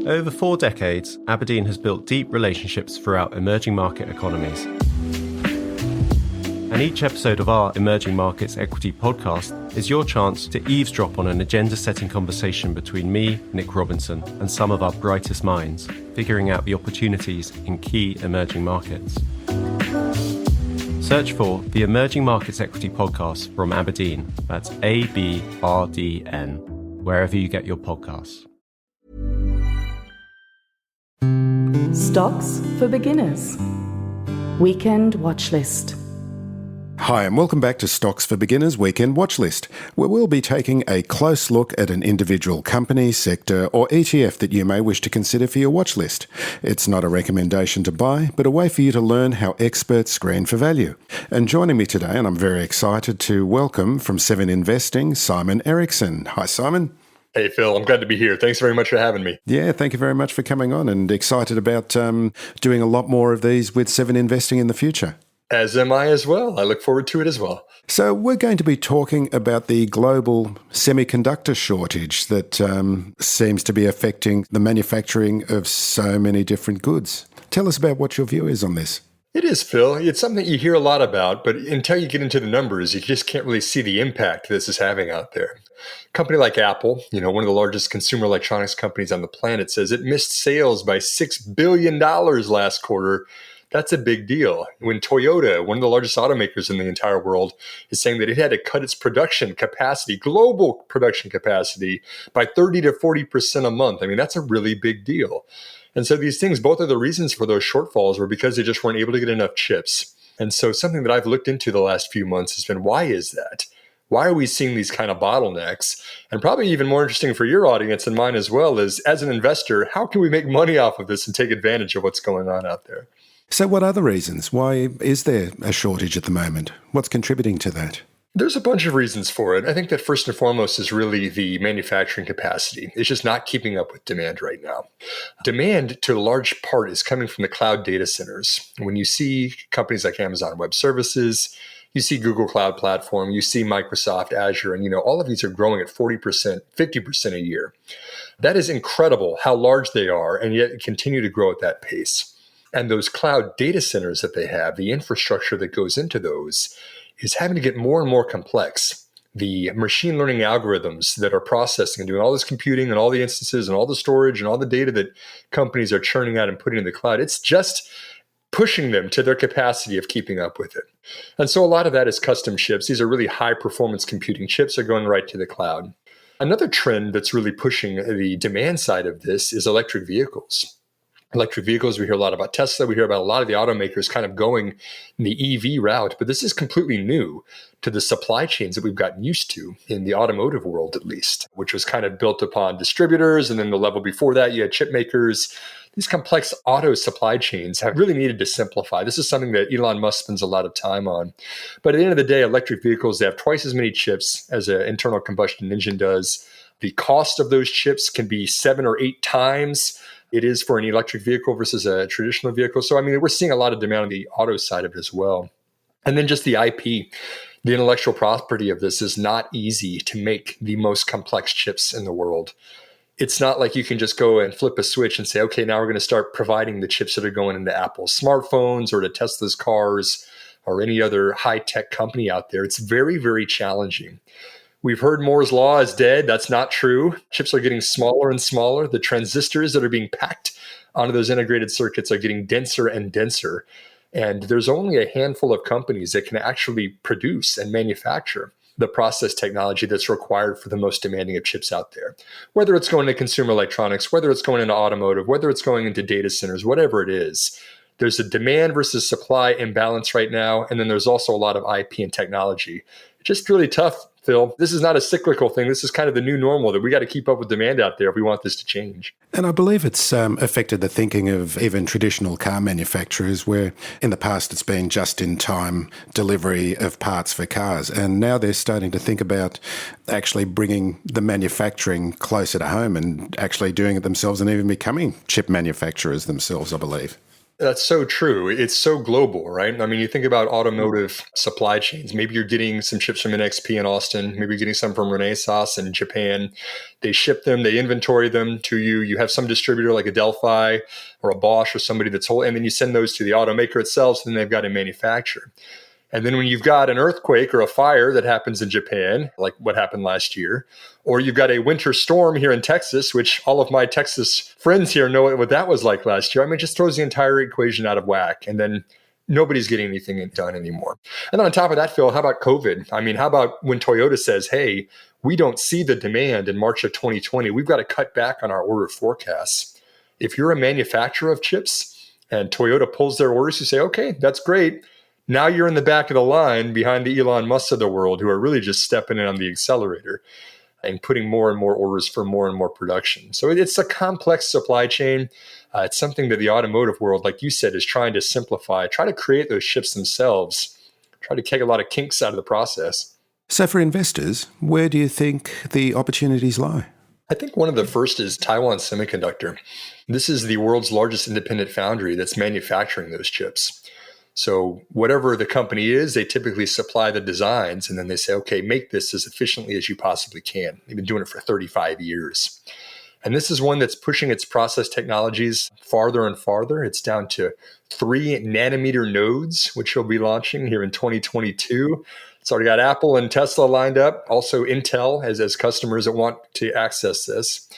Over 4 decades, Aberdeen has built deep relationships throughout emerging market economies. And each episode of our Emerging Markets Equity podcast is your chance to eavesdrop on an agenda-setting conversation between me, Nick Robinson, and some of our brightest minds, figuring out the opportunities in key emerging markets. Search for the Emerging Markets Equity podcast from Aberdeen. That's ABRDN, wherever you get your podcasts. Stocks for Beginners. Weekend Watchlist. Hi, and welcome back to Stocks for Beginners Weekend Watchlist, where we'll be taking a close look at an individual company, sector, or ETF that you may wish to consider for your watchlist. It's not a recommendation to buy, but a way for you to learn how experts screen for value. And joining me today, and I'm very excited to welcome from Seven Investing, Simon Erickson. Hi, Simon. Hey, Phil, I'm glad to be here. Thanks very much for having me. Yeah, thank you very much for coming on, and excited about doing a lot more of these with Seven Investing in the future. As am I as well. I look forward to it as well. So we're going to be talking about the global semiconductor shortage that seems to be affecting the manufacturing of so many different goods. Tell us about what your view is on this. It is, Phil. It's something you hear a lot about, but until you get into the numbers, you just can't really see the impact this is having out there. A company like Apple, one of the largest consumer electronics companies on the planet, says it missed sales by $6 billion last quarter. That's a big deal. When Toyota, one of the largest automakers in the entire world, is saying that it had to cut its production capacity, global production capacity, by 30 to 40% a month. I mean, that's a really big deal. And so these things, both of the reasons for those shortfalls were because they just weren't able to get enough chips. And so something that I've looked into the last few months has been, why is that? Why are we seeing these kind of bottlenecks? And probably even more interesting for your audience and mine as well is, as an investor, how can we make money off of this and take advantage of what's going on out there? So what are the reasons? Why is there a shortage at the moment? What's contributing to that? There's a bunch of reasons for it. I think that first and foremost is really the manufacturing capacity. It's just not keeping up with demand right now. Demand, to a large part, is coming from the cloud data centers. When you see companies like Amazon Web Services, you see Google Cloud Platform, you see Microsoft Azure, and all of these are growing at 40%, 50% a year. That is incredible how large they are, and yet continue to grow at that pace. And those cloud data centers that they have, the infrastructure that goes into those, is having to get more and more complex. The machine learning algorithms that are processing and doing all this computing and all the instances and all the storage and all the data that companies are churning out and putting in the cloud, it's just pushing them to their capacity of keeping up with it. And so a lot of that is custom chips. These are really high performance computing chips that are going right to the cloud. Another trend that's really pushing the demand side of this is electric vehicles. Electric vehicles, we hear a lot about Tesla. We hear about a lot of the automakers kind of going the EV route, but this is completely new to the supply chains that we've gotten used to in the automotive world, at least, which was kind of built upon distributors. And then the level before that, you had chip makers. These complex auto supply chains have really needed to simplify. This is something that Elon Musk spends a lot of time on. But at the end of the day, electric vehicles, they have twice as many chips as an internal combustion engine does. The cost of those chips can be 7 or 8 times it is for an electric vehicle versus a traditional vehicle. So, we're seeing a lot of demand on the auto side of it as well. And then just the IP, the intellectual property of this is not easy to make the most complex chips in the world. It's not like you can just go and flip a switch and say, okay, now we're going to start providing the chips that are going into Apple's smartphones or to Tesla's cars or any other high-tech company out there. It's very, very challenging. We've heard Moore's law is dead. That's not true. Chips are getting smaller and smaller. The transistors that are being packed onto those integrated circuits are getting denser and denser. And there's only a handful of companies that can actually produce and manufacture the process technology that's required for the most demanding of chips out there. Whether it's going to consumer electronics, whether it's going into automotive, whether it's going into data centers, whatever it is, there's a demand versus supply imbalance right now. And then there's also a lot of IP and technology. It's just really tough, Phil. This is not a cyclical thing. This is kind of the new normal that we got to keep up with demand out there if we want this to change. And I believe it's affected the thinking of even traditional car manufacturers, where in the past it's been just-in-time delivery of parts for cars. And now they're starting to think about actually bringing the manufacturing closer to home and actually doing it themselves and even becoming chip manufacturers themselves, I believe. That's so true. It's so global, right? I mean, you think about automotive supply chains. Maybe you're getting some chips from NXP in Austin. Maybe you're getting some from Renesas in Japan. They ship them, they inventory them to you. You have some distributor like a Delphi or a Bosch or somebody that's whole, and then you send those to the automaker itself, and then they've got to manufacture. And then when you've got an earthquake or a fire that happens in Japan, like what happened last year, or you've got a winter storm here in Texas, which all of my Texas friends here know what that was like last year. I mean, it just throws the entire equation out of whack. And then nobody's getting anything done anymore. And then on top of that, Phil, how about COVID? I mean, how about when Toyota says, hey, we don't see the demand in March of 2020. We've got to cut back on our order forecasts. If you're a manufacturer of chips and Toyota pulls their orders, you say, okay, that's great. Now you're in the back of the line behind the Elon Musk of the world who are really just stepping in on the accelerator and putting more and more orders for more and more production. So it's a complex supply chain. It's something that the automotive world, like you said, is trying to simplify, try to create those chips themselves, try to take a lot of kinks out of the process. So for investors, where do you think the opportunities lie? I think one of the first is Taiwan Semiconductor. This is the world's largest independent foundry that's manufacturing those chips. So whatever the company is, they typically supply the designs and then they say, okay, make this as efficiently as you possibly can. They've been doing it for 35 years. And this is one that's pushing its process technologies farther and farther. It's down to 3 nanometer nodes, which will be launching here in 2022. It's already got Apple and Tesla lined up, also Intel as customers that want to access this.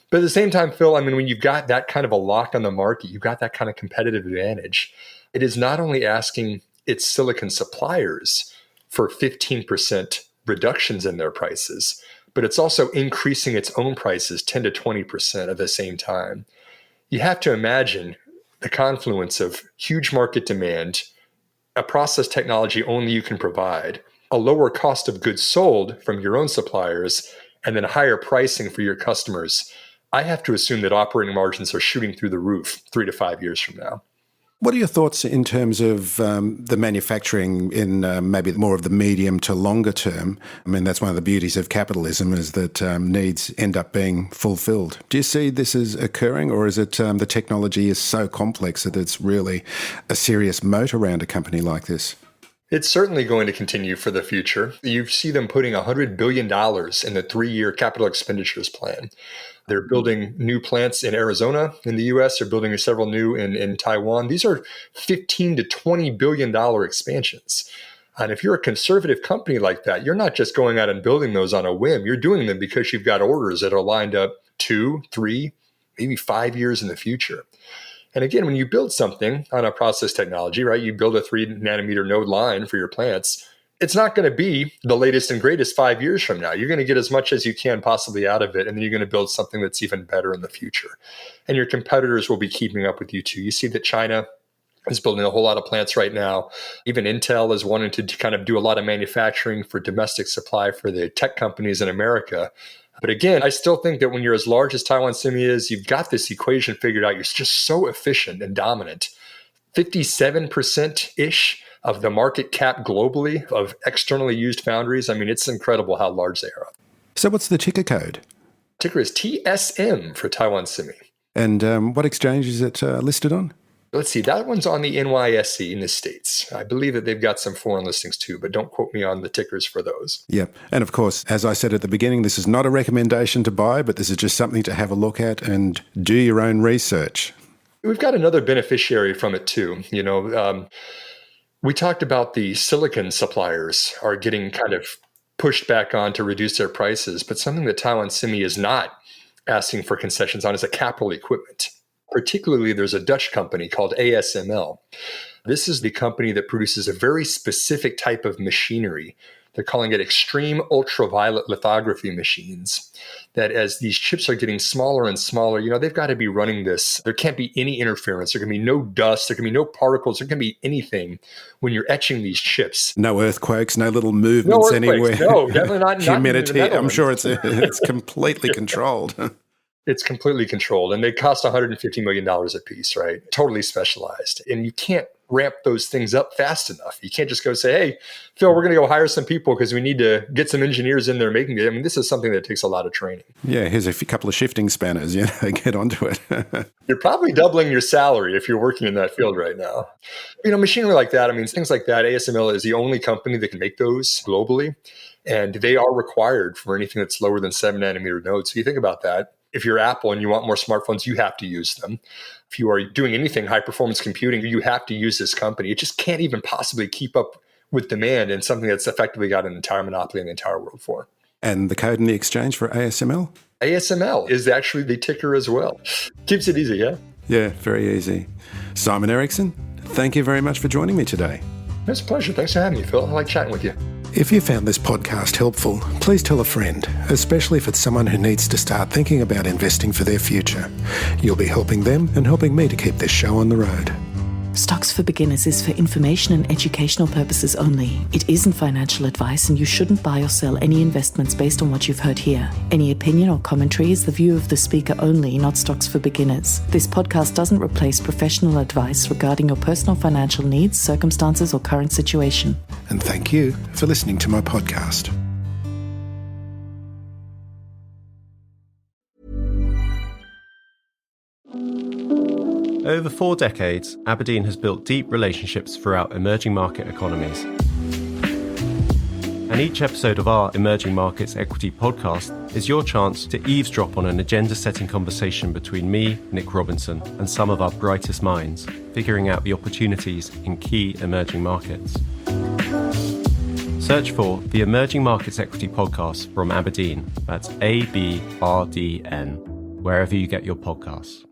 But at the same time, Phil, I mean, when you've got that kind of a lock on the market, you've got that kind of competitive advantage. It is not only asking its silicon suppliers for 15% reductions in their prices, but it's also increasing its own prices 10 to 20% at the same time. You have to imagine the confluence of huge market demand, a process technology only you can provide, a lower cost of goods sold from your own suppliers, and then higher pricing for your customers. I have to assume that operating margins are shooting through the roof 3 to 5 years from now. What are your thoughts in terms of the manufacturing in maybe more of the medium to longer term? I mean, that's one of the beauties of capitalism is that needs end up being fulfilled. Do you see this as occurring, or is it the technology is so complex that it's really a serious moat around a company like this? It's certainly going to continue for the future. You see them putting $100 billion in the 3-year capital expenditures plan. They're building new plants in Arizona in the US. They're building several new in Taiwan. These are $15 to $20 billion expansions. And if you're a conservative company like that, you're not just going out and building those on a whim. You're doing them because you've got orders that are lined up 2, 3, maybe 5 years in the future. And again, when you build something on a process technology, right, you build a 3 nanometer node line for your plants, it's not going to be the latest and greatest 5 years from now. You're going to get as much as you can possibly out of it, and then you're going to build something that's even better in the future. And your competitors will be keeping up with you too. You see that China is building a whole lot of plants right now. Even Intel is wanting to kind of do a lot of manufacturing for domestic supply for the tech companies in America. But again, I still think that when you're as large as Taiwan Semi is, you've got this equation figured out. You're just so efficient and dominant. 57%-ish of the market cap globally of externally used foundries. I mean, it's incredible how large they are. So what's the ticker code? Ticker is TSM for Taiwan Semi. And what exchange is it listed on? Let's see, that one's on the NYSE in the States. I believe that they've got some foreign listings too, but don't quote me on the tickers for those. Yeah. And of course, as I said at the beginning, this is not a recommendation to buy, but this is just something to have a look at and do your own research. We've got another beneficiary from it too. We talked about the silicon suppliers are getting kind of pushed back on to reduce their prices, but something that Taiwan Semi is not asking for concessions on is a capital equipment. Particularly, there's a Dutch company called ASML. This is the company that produces a very specific type of machinery. They're calling it extreme ultraviolet lithography machines. That as these chips are getting smaller and smaller, they've got to be running this. There can't be any interference. There can be no dust. There can be no particles. There can be anything when you're etching these chips. No earthquakes, no little movements anywhere. No, definitely not. Humidity. I'm sure it's completely controlled. It's completely controlled, and they cost $150 million a piece, right? Totally specialized. And you can't ramp those things up fast enough. You can't just go say, hey, Phil, we're going to go hire some people because we need to get some engineers in there making it. I mean, this is something that takes a lot of training. Yeah, here's a couple of shifting spanners, get onto it. You're probably doubling your salary if you're working in that field right now. Machinery like that, things like that, ASML is the only company that can make those globally. And they are required for anything that's lower than 7 nanometer nodes. So you think about that. If you're Apple and you want more smartphones, you have to use them. If you are doing anything high performance computing, you have to use this company. It just can't even possibly keep up with demand and something that's effectively got an entire monopoly in the entire world for. And the code in the exchange for ASML? ASML is actually the ticker as well. Keeps it easy, yeah? Yeah, very easy. Simon Erickson, thank you very much for joining me today. It's a pleasure. Thanks for having me, Phil. I like chatting with you. If you found this podcast helpful, please tell a friend, especially if it's someone who needs to start thinking about investing for their future. You'll be helping them and helping me to keep this show on the road. Stocks for Beginners is for information and educational purposes only. It isn't financial advice, and you shouldn't buy or sell any investments based on what you've heard here. Any opinion or commentary is the view of the speaker only, not Stocks for Beginners. This podcast doesn't replace professional advice regarding your personal financial needs, circumstances, or current situation. And thank you for listening to my podcast. Over 4 decades, Aberdeen has built deep relationships throughout emerging market economies. And each episode of our Emerging Markets Equity podcast is your chance to eavesdrop on an agenda-setting conversation between me, Nick Robinson, and some of our brightest minds, figuring out the opportunities in key emerging markets. Search for the Emerging Markets Equity podcast from Aberdeen, that's ABRDN, wherever you get your podcasts.